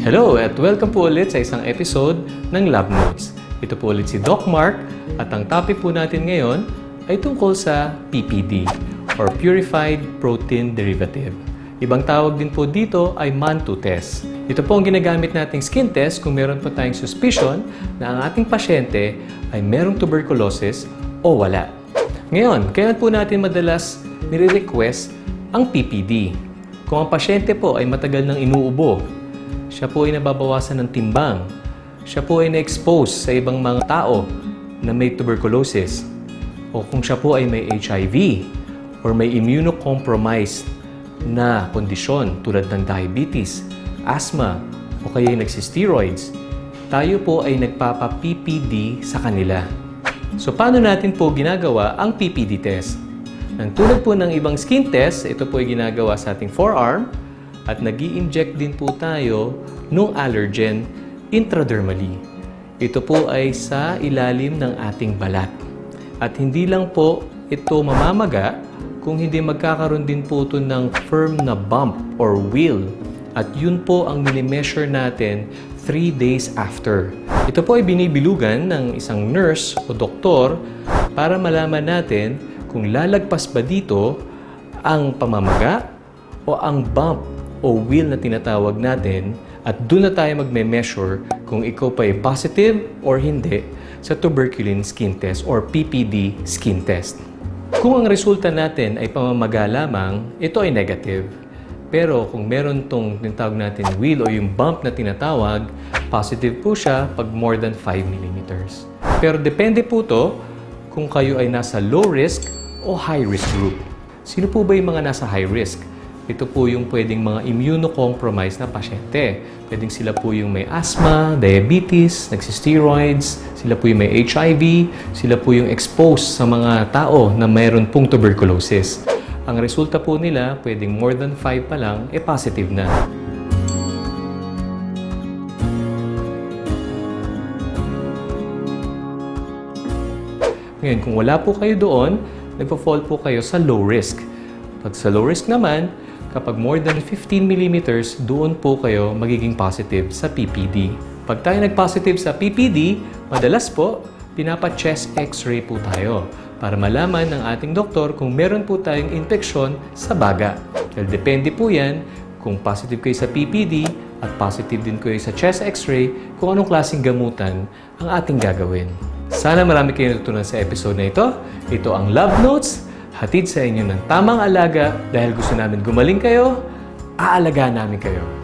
Hello at welcome po ulit sa isang episode ng Lab Notes. Ito po ulit si Doc Mark at ang topic po natin ngayon ay tungkol sa PPD or Purified Protein Derivative. Ibang tawag din po dito ay MANTO test. Ito po ang ginagamit nating skin test kung meron po tayong suspicion na ang ating pasyente ay merong tuberculosis o wala. Ngayon, kailan po natin madalas nire-request ang PPD? Kung ang pasyente po ay matagal nang inuubo, siya po ay nababawasan ng timbang, siya po ay na-expose sa ibang mga tao na may tuberculosis, o kung siya po ay may HIV or may immunocompromised na kondisyon tulad ng diabetes, asthma, o kaya nagsisteroids, tayo po ay nagpapa-PPD sa kanila. So, paano natin po ginagawa ang PPD test? Nang tulad po ng ibang skin test, ito po ay ginagawa sa ating forearm at nag-i-inject din po tayo ng allergen intradermally. Ito po ay sa ilalim ng ating balat. At hindi lang po ito mamamaga kung hindi magkakaroon din po ito ng firm na bump or wheal. At yun po ang mini-measure natin 3 days after. Ito po ay binibilugan ng isang nurse o doktor para malaman natin kung lalagpas ba dito ang pamamaga o ang bump o wheal na tinatawag natin at doon na tayo magme-measure kung ikaw pa ay positive or hindi sa tuberculin skin test or PPD skin test. Kung ang resulta natin ay pamamaga lamang, ito ay negative. Pero kung meron tong tinatawag natin wheal o yung bump na tinatawag, positive po siya pag more than 5 mm. Pero depende po to kung kayo ay nasa low risk o high risk group. Sino po ba yung mga nasa high risk? Ito po yung pwedeng mga immunocompromised na pasyente. Pwedeng sila po yung may asthma, diabetes, nagsisteroids, sila po yung may HIV, sila po yung exposed sa mga tao na mayroon pong tuberculosis. Ang resulta po nila, pwedeng more than 5 pa lang, positive na. Ngayon, kung wala po kayo doon, nagpo-fall po kayo sa low risk. Pag sa low risk naman, kapag more than 15 mm, doon po kayo magiging positive sa PPD. Pag tayo nag-positive sa PPD, madalas po, pinapa-chest x-ray po tayo para malaman ng ating doktor kung meron po tayong infeksyon sa baga. Dahil depende po yan kung positive kayo sa PPD at positive din kayo sa chest x-ray kung anong klaseng gamutan ang ating gagawin. Sana marami kayong natutunan sa episode na ito. Ito ang Lab Notes. Hatid sa inyo ng tamang alaga dahil gusto namin gumaling kayo, aalagaan namin kayo.